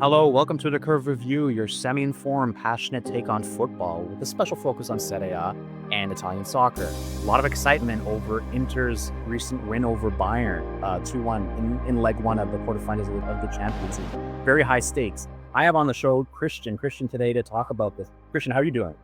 Hello, welcome to the Curve Review, your semi-informed, passionate take on football with a special focus on Serie A and Italian soccer. A lot of excitement over Inter's recent win over Bayern, 2-1 in leg one of the quarterfinals of the Champions League. Very high stakes. I have on the show Christian today to talk about this. Christian, how are you doing?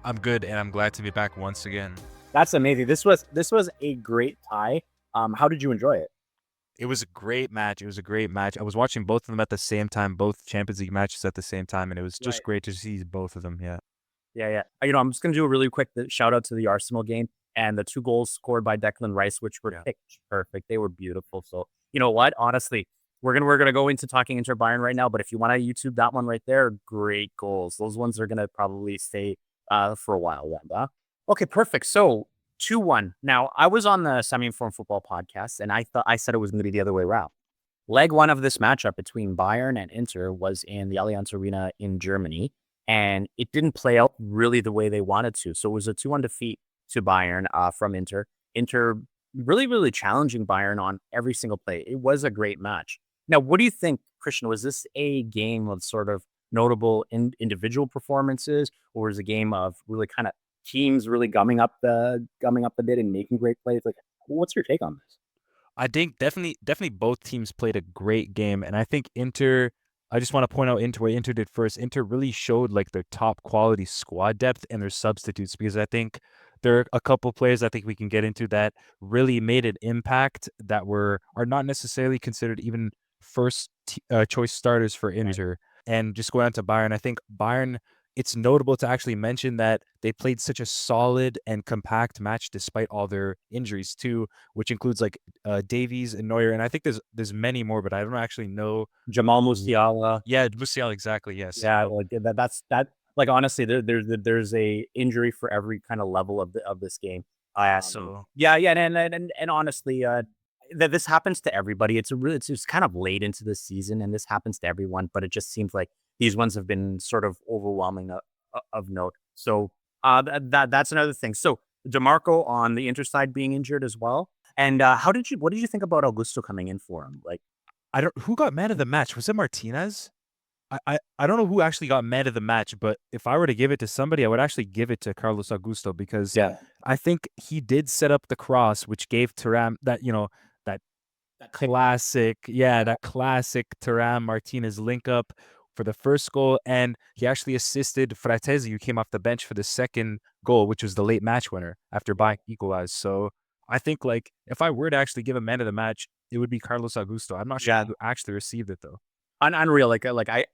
I'm good, and I'm glad to be back once again. That's amazing. This was a great tie. How did you enjoy it? It was a great match. I was watching both of them at the same time, both Champions League matches at the same time, and it was just Right. great to see both of them. Yeah. Yeah. I'm just gonna do a really quick shout out to the Arsenal game and the 2 goals scored by Declan Rice, which were Yeah. pitch perfect. They were beautiful. So, you know what? Honestly, we're gonna go into talking Inter Bayern right now, but if you wanna YouTube that one right there, great goals. Those ones are gonna probably stay, for a while then, huh? Okay, perfect. So, 2-1. Now, I was on the Semi-Informed Football podcast, and I said it was gonna be the other way around. Leg one of this matchup between Bayern and Inter was in the Allianz Arena in Germany, and it didn't play out really the way they wanted to. So it was a 2-1 defeat to Bayern from Inter. Inter really, really challenging Bayern on every single play. It was a great match. Now, what do you think, Christian? Was this a game of sort of notable individual performances, or was it a game of really kind of teams really gumming up the bit and making great plays? Like, what's your take on this? I think definitely both teams played a great game, and I think Inter. I just want to point out what Inter did first. Inter really showed like their top quality squad depth and their substitutes because I think there are a couple players I think we can get into that really made an impact that are not necessarily considered even first choice starters for Right. Inter. And just going on to Bayern, I think Bayern. It's notable to actually mention that they played such a solid and compact match despite all their injuries too, which includes like Davies and Neuer, and I think there's many more, but I don't actually know. Jamal Musiala. Yeah, Musiala, exactly. Yes. Yeah, like that's like honestly, there's a injury for every kind of level of this game. Yeah. So Yeah, and honestly, that this happens to everybody. It's kind of late into the season, and this happens to everyone. But it just seems like these ones have been sort of overwhelming of note. So that's another thing. So Demarco on the Inter side being injured as well. And what did you think about Augusto coming in for him? Like, I don't who got man of the match. Was it Martinez? I don't know who actually got man of the match, but if I were to give it to somebody, I would actually give it to Carlos Augusto because yeah, I think he did set up the cross, which gave Thuram that that that classic Thuram Martinez link up for the first goal, and he actually assisted Fratesi, who came off the bench for the second goal, which was the late match winner after yeah. Bayern equalized. So I think like if I were to actually give a man of the match, it would be Carlos Augusto. I'm not sure Yeah, who actually received it though. unreal. Like I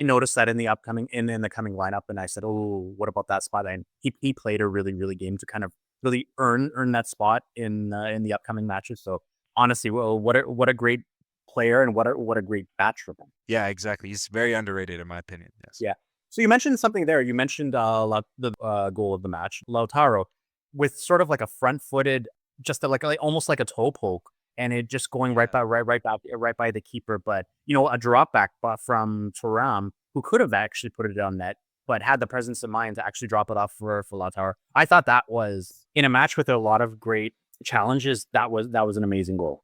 noticed that in the upcoming in the coming lineup, and I said, "Oh, what about that spot?" And he played a really really game to kind of really earn that spot in the upcoming matches. So honestly, well, what a great player and what a great batch from him. Yeah, exactly. He's very underrated in my opinion. Yes. Yeah. So you mentioned something there. You mentioned the goal of the match, Lautaro, with sort of like a front-footed, just like almost like a toe poke, and it just going right Yeah. by right by the keeper. But a drop back but from Thuram, who could have actually put it on net, but had the presence of mind to actually drop it off for Lautaro. I thought that was in a match with a lot of great challenges. That was an amazing goal.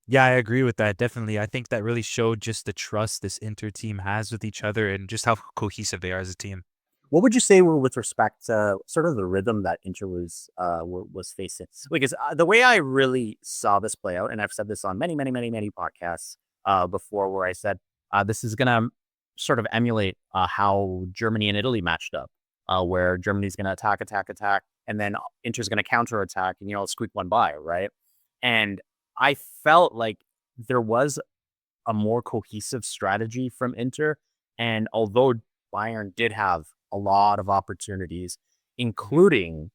Yeah, I agree with that. Definitely. I think that really showed just the trust this Inter team has with each other and just how cohesive they are as a team. What would you say were with respect to sort of the rhythm that Inter was facing? Because the way I really saw this play out, and I've said this on many, many, many, many podcasts before, where I said this is going to sort of emulate how Germany and Italy matched up, where Germany's going to attack, attack, attack, and then Inter's going to counter attack, and squeak one by, right? And I felt like there was a more cohesive strategy from Inter. And although Bayern did have a lot of opportunities, including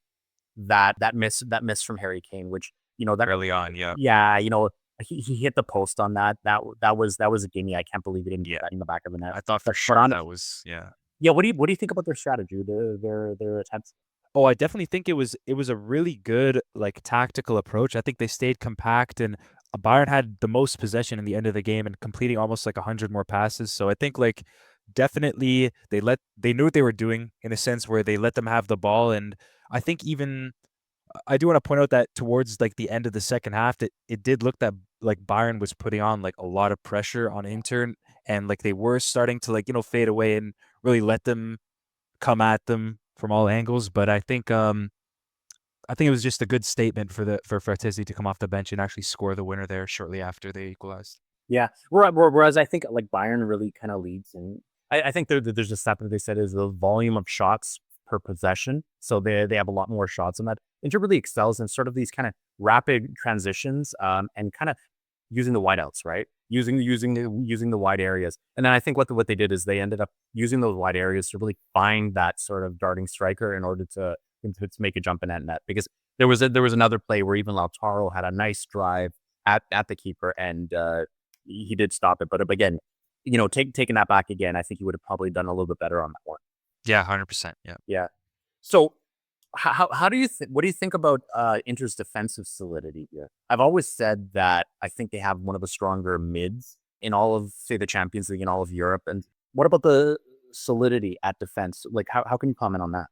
that miss from Harry Kane, which that Early on, yeah. yeah, he hit the post on that. That was a gimme. I can't believe he didn't get Yeah. that in the back of the net. I thought for But sure on that was yeah. yeah, what do you think about their strategy, their attempts? Oh, I definitely think it was a really good like tactical approach. I think they stayed compact and Bayern had the most possession in the end of the game and completing almost like 100 more passes. So I think like definitely they knew what they were doing in a sense where they let them have the ball. And I think even I do want to point out that towards like the end of the second half, it did look that like Bayern was putting on like a lot of pressure on Inter, and like they were starting to like, fade away and really let them come at them from all angles. But I think it was just a good statement for Frattesi to come off the bench and actually score the winner there shortly after they equalized. Yeah. Whereas I think like Bayern really kind of leads, and I think there's a stat that they said is the volume of shots per possession. So they have a lot more shots, and that Inter really excels in sort of these kind of rapid transitions, and kind of using the wideouts, right? Using the wide areas, and then I think what they did is they ended up using those wide areas to really find that sort of darting striker in order to make a jump in at net. Because there was another play where even Lautaro had a nice drive at the keeper, and he did stop it. But again, taking that back again, I think he would have probably done a little bit better on that one. Yeah, 100%. Yeah. Yeah. So how do you what do you think about Inter's defensive solidity here? I've always said that I think they have one of the stronger mids in all of, say, the Champions League in all of Europe. And what about the solidity at defense? Like, how can you comment on that?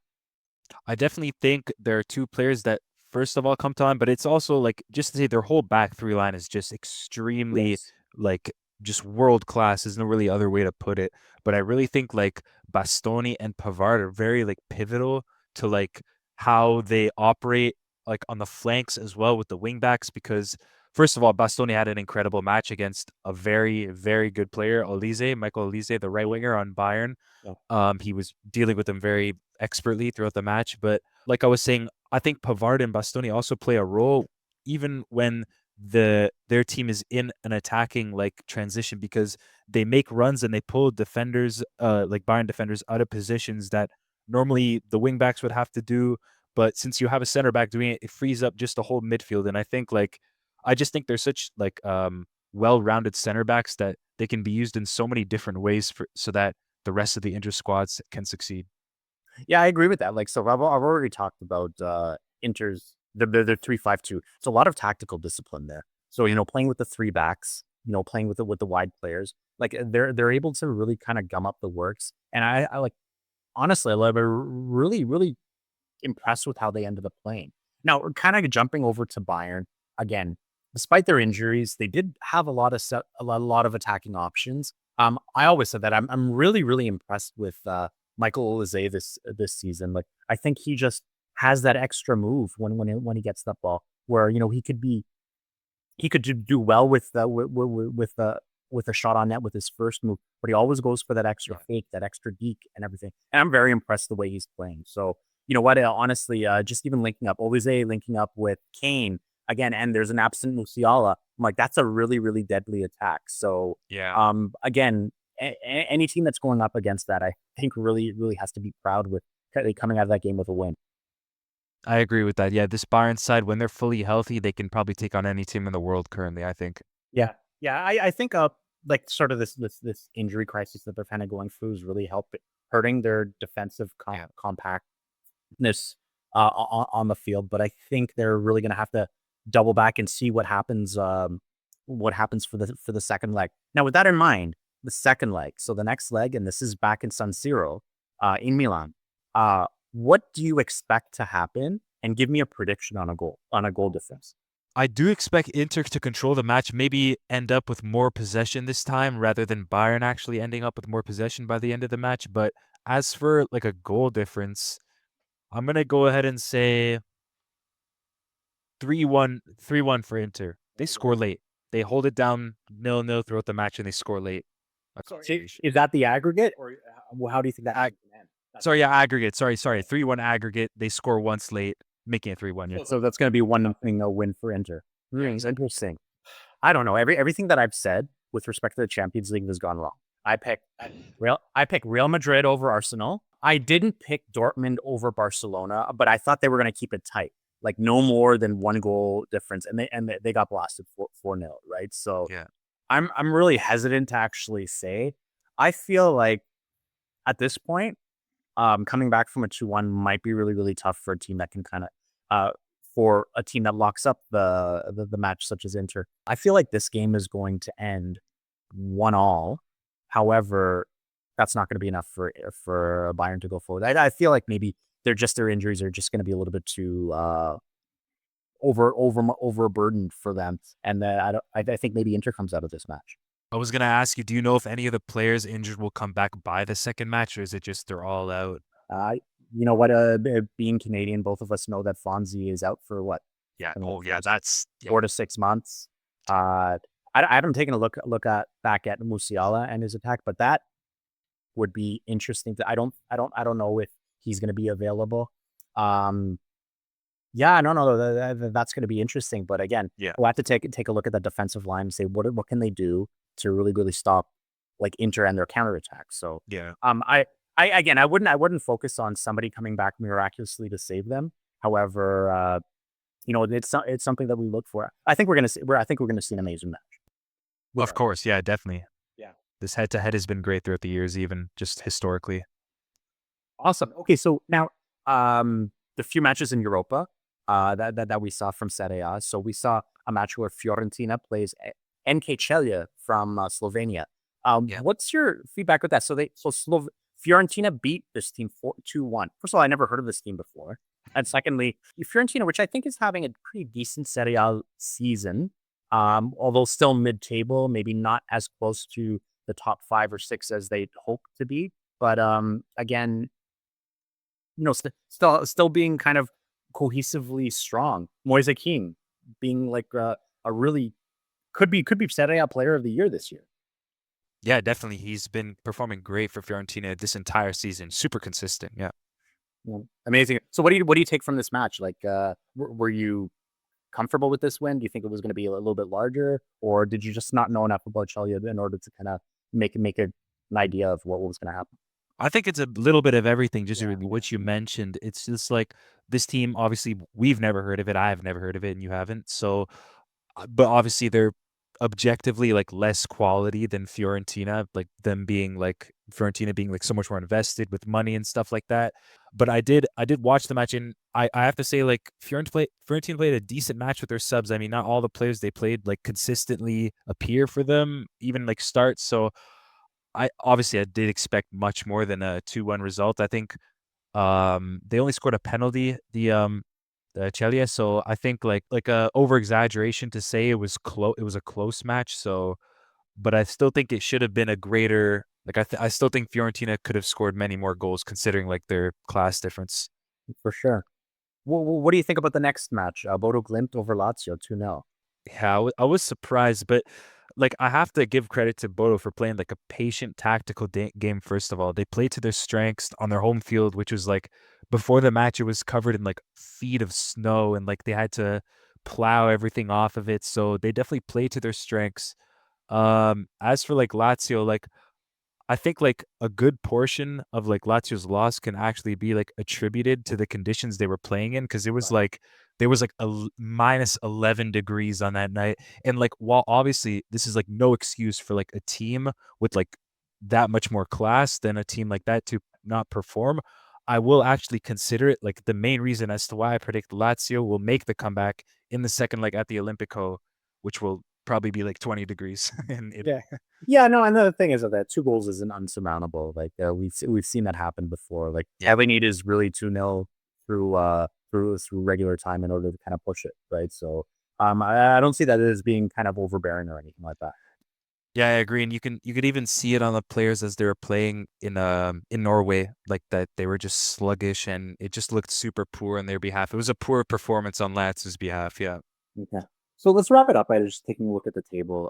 I definitely think there are two players that first of all come to mind, but it's also like just to say their whole back three line is just extremely Yes. like just world class. There's no really other way to put it. But I really think like Bastoni and Pavard are very like pivotal to like how they operate like on the flanks as well with the wing backs because first of all, Bastoni had an incredible match against a very, very good player, Michael Olise, the right winger on Bayern. Yeah. He was dealing with them very expertly throughout the match. But like I was saying, I think Pavard and Bastoni also play a role even when their team is in an attacking like transition because they make runs and they pull defenders, like Bayern defenders, out of positions that normally the wing backs would have to do. But since you have a center back doing it, it frees up just the whole midfield. And I just think they're such like well-rounded center backs that they can be used in so many different ways so that the rest of the inter squads can succeed. Yeah, I agree with that. Like, so I've already talked about Inter's their 3-5-2. It's a lot of tactical discipline there. So playing with the three backs, playing with the wide players, like they're able to really kind of gum up the works. And I like honestly, I'm really impressed with how they ended up playing. Now, kind of jumping over to Bayern again. Despite their injuries, they did have a lot of attacking options. I always said that I'm really impressed with Michael Olise this season. Like I think he just has that extra move when he gets that ball, where he could do well with a shot on net with his first move, but he always goes for that extra fake, that extra deke, and everything. And I'm very impressed the way he's playing. So you know what? Honestly, just even linking up with Kane again, and there's an absent Musiala. I'm like, that's a really deadly attack. So Yeah. again, any team that's going up against that, I think really has to be proud with coming out of that game with a win. I agree with that. Yeah, this Bayern side, when they're fully healthy, they can probably take on any team in the world currently, I think. Yeah. I think like sort of this injury crisis that they're kind of going through is really hurting their defensive Yeah. compactness on the field. But I think they're really going to have to double back and see what happens. What happens for the second leg. Now, with that in mind, the second leg, so the next leg, and this is back in San Siro, in Milan. What do you expect to happen? And give me a prediction on a goal difference. I do expect Inter to control the match, maybe end up with more possession this time rather than Bayern actually ending up with more possession by the end of the match. But as for like a goal difference, I'm gonna go ahead and say 3-1, 3-1 for Inter. They score late. They hold it down 0-0 throughout the match and they score late. A consolation. Is that the aggregate, or how do you think that Ag- can end? Sorry, yeah, aggregate. Sorry. 3-1 aggregate. They score once late, making it 3-1. Yeah. So that's going to be 1-0 no win for Inter. It's interesting. I don't know. Everything that I've said with respect to the Champions League has gone wrong. I picked Real Madrid over Arsenal. I didn't pick Dortmund over Barcelona, but I thought they were going to keep it tight, like no more than one goal difference, and they got blasted 4-0, right? So Yeah. I'm really hesitant to actually say. I feel like at this point, coming back from a 2-1 might be really tough for a team that can kind of for a team that locks up the match such as Inter. I feel like this game is going to end 1-1. However, that's not going to be enough for Bayern to go forward. I feel like maybe their injuries are just going to be a little bit too overburdened for them, and I think maybe Inter comes out of this match. I was gonna ask you, do you know if any of the players injured will come back by the second match, or is it just they're all out? Uh, you know what? Being Canadian, both of us know that Fonzie is out for what, Yeah. in the Oh, yeah. first That's yeah. 4 to 6 months. I haven't taken a look at back at Musiala and his attack, but that would be interesting. I don't know if he's going to be available. Um, yeah, I don't know. That's going to be interesting. But again, Yeah. we'll have to take a look at the defensive line and say what can they do to really stop like Inter and their counterattack. So Yeah. I again I wouldn't focus on somebody coming back miraculously to save them. However, it's something that we look for. I think we're gonna see an amazing match. Of Regardless. course. Yeah. Definitely. Yeah. This head to head has been great throughout the years, even just historically. Awesome. Okay, so now the few matches in Europa that we saw from Serie A. So we saw a match where Fiorentina plays NK Celje from Slovenia. Yeah. What's your feedback with that? Fiorentina beat this team 2-1. First of all, I never heard of this team before. And secondly, Fiorentina, which I think is having a pretty decent Serie A season, although still mid-table, maybe not as close to the top 5 or 6 as they'd hope to be. But again, still being kind of cohesively strong. Moise Kean being like a really could be Serie A Player of the Year this year. Yeah, definitely. He's been performing great for Fiorentina this entire season. Super consistent. Yeah. Yeah. Amazing. So what do you take from this match? Like, were you comfortable with this win? Do you think it was going to be a little bit larger, or did you just not know enough about Chelsea in order to kind of an idea of what was going to happen? I think it's a little bit of everything, just Yeah. really what you mentioned. It's just like this team, obviously, we've never heard of it. I have never heard of it, and you haven't. So, but obviously, they're objectively like less quality than Fiorentina, like them being like Fiorentina being like so much more invested with money and stuff like that. But I did watch the match, and I have to say, like Fiorentina played a decent match with their subs. I mean, not all the players they played like consistently appear for them, even like start. So I did expect much more than a 2-1 result. I think they only scored a penalty, the Chelsea, so I think like a over exaggeration to say it was a close match, so but I still think it should have been a greater like I still think Fiorentina could have scored many more goals considering like their class difference. For sure. What do you think about the next match? Bodo Glimt over Lazio 2-0. Yeah, I was surprised, but like I have to give credit to Bodo for playing like a patient, tactical game. First of all, they played to their strengths on their home field, which was like before the match, it was covered in like feet of snow, and like they had to plow everything off of it. So they definitely played to their strengths. As for like Lazio, like I think like a good portion of like Lazio's loss can actually be like attributed to the conditions they were playing in because it was Right. like there was like a minus 11 degrees on that night. And like while obviously this is like no excuse for like a team with like that much more class than a team like that to not perform, I will actually consider it like the main reason as to why I predict Lazio will make the comeback in the second leg at the Olympico, which will probably be like 20 degrees in Yeah. Italy. Yeah, no, and the thing is that 2 goals isn't unsurmountable. Like we've seen that happen before. Like Yeah. all they need is really 2-0 through regular time in order to kind of push it, right? So I don't see that as being kind of overbearing or anything like that. Yeah, I agree, and you could even see it on the players as they were playing in Norway, like that they were just sluggish and it just looked super poor on their behalf. It was a poor performance on Lazio's behalf. Yeah. Okay. So let's wrap it up by just taking a look at the table.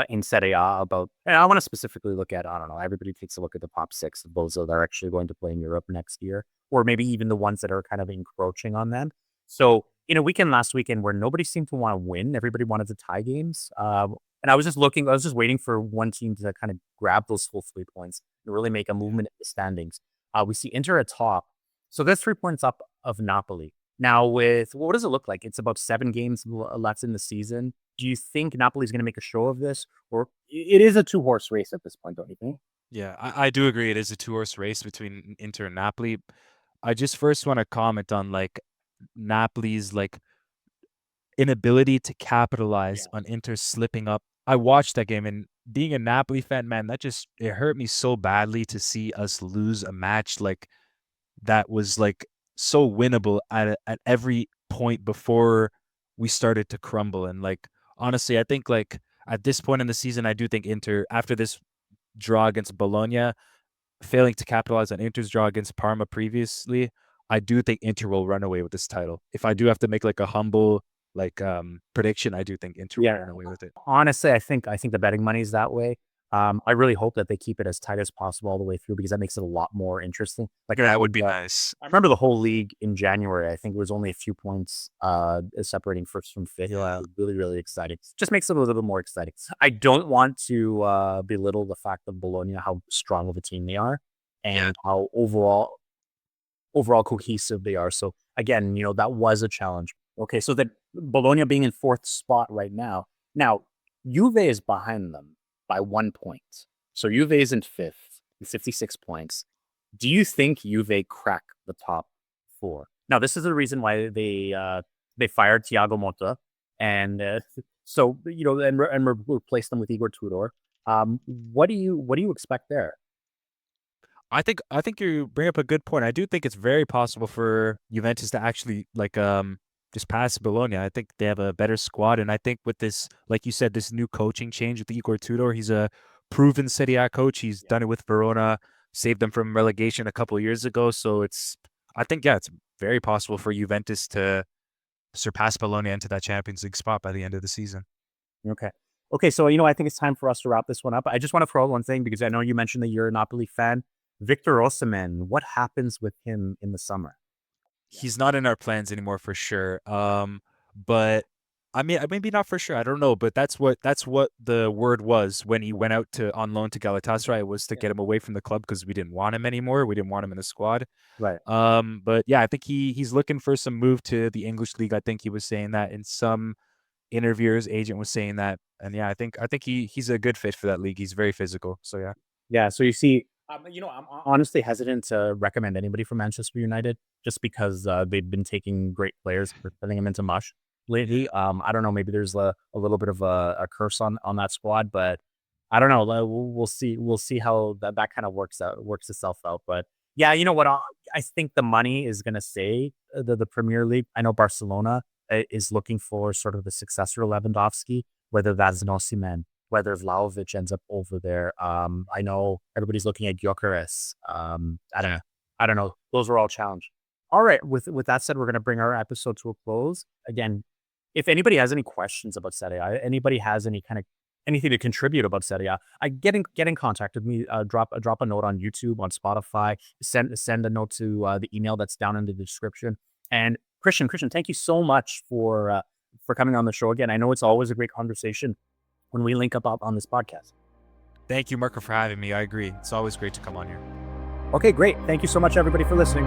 In Serie A about, and I want to specifically look at, I don't know, everybody takes a look at the top 6 of those that are actually going to play in Europe next year, or maybe even the ones that are kind of encroaching on them. So, in a weekend last weekend where nobody seemed to want to win, everybody wanted to tie games. And I was just waiting for one team to kind of grab those full 3 points and really make a Yeah. movement in the standings. We see Inter atop. So that's 3 points up of Napoli. Now, with what does it look like? It's about 7 games left in the season. Do you think Napoli's going to make a show of this, or it is a 2 horse race at this point? Don't you think? Yeah, I do agree it is a two-horse race between Inter and Napoli. I just first want to comment on like Napoli's like inability to capitalize Yeah. on Inter slipping up. I watched that game and being a Napoli fan, man, that just it hurt me so badly to see us lose a match like that was like so winnable at every point before we started to crumble. And like honestly, I think like at this point in the season, I do think Inter, after this draw against Bologna, failing to capitalize on Inter's draw against Parma previously, I do think Inter will run away with this title. If I do have to make like a humble prediction, I do think Inter will run away with it. Honestly, I think the betting money is that way. I really hope that they keep it as tight as possible all the way through because that makes it a lot more interesting. Like That would be nice. I remember the whole league in January. I think it was only a few points separating first from fifth. Yeah. Really, really exciting. Just makes it a little bit more exciting. I don't want to belittle the fact of Bologna, how strong of a team they are, and how overall cohesive they are. So again, that was a challenge. Okay, so that Bologna being in fourth spot right now. Now, Juve is behind them by 1 point. So Juve is in fifth with 56 points. Do you think Juve crack the top four? Now, this is the reason why they fired Thiago Motta, and so and replaced them with Igor Tudor. What do you expect there? I think you bring up a good point. I do think it's very possible for Juventus to actually just pass Bologna. I think they have a better squad, and I think with this, like you said, this new coaching change with Igor Tudor, he's a proven Serie A coach. He's done it with Verona, saved them from relegation a couple of years ago. So I think it's very possible for Juventus to surpass Bologna into that Champions League spot by the end of the season. Okay. Okay, so I think it's time for us to wrap this one up. I just want to throw out one thing because I know you mentioned that you're a Napoli fan. Victor Osimhen, what happens with him in the summer? He's not in our plans anymore for sure. But I mean, maybe not for sure. I don't know, but that's what the word was when he went out on loan to Galatasaray, was to get him away from the club because we didn't want him anymore. We didn't want him in the squad. Right. But yeah, I think he's looking for some move to the English league. I think he was saying that in some interview. His agent was saying that, and yeah, I think he's a good fit for that league. He's very physical. So yeah. Yeah. So you see, I'm honestly hesitant to recommend anybody from Manchester United just because they've been taking great players for putting them into mush lately. I don't know. Maybe there's a little bit of a curse on that squad, but I don't know. We'll see. We'll see how that kind of works itself out. But yeah, you know what? I think the money is going to stay the Premier League. I know Barcelona is looking for sort of the successor to Lewandowski, whether that's an Osimhen, whether Vlahovic ends up over there. I know everybody's looking at Gyökeres. I don't know. Those are all challenged. All right. With that said, we're going to bring our episode to a close. Again, if anybody has any questions about Serie A, anybody has anything to contribute about Serie A, get in contact with me. Drop a note on YouTube, on Spotify. Send a note to the email that's down in the description. And Christian, thank you so much for coming on the show again. I know it's always a great conversation when we link up on this podcast. Thank you, Marko, for having me. I agree. It's always great to come on here. Okay, great. Thank you so much, everybody, for listening.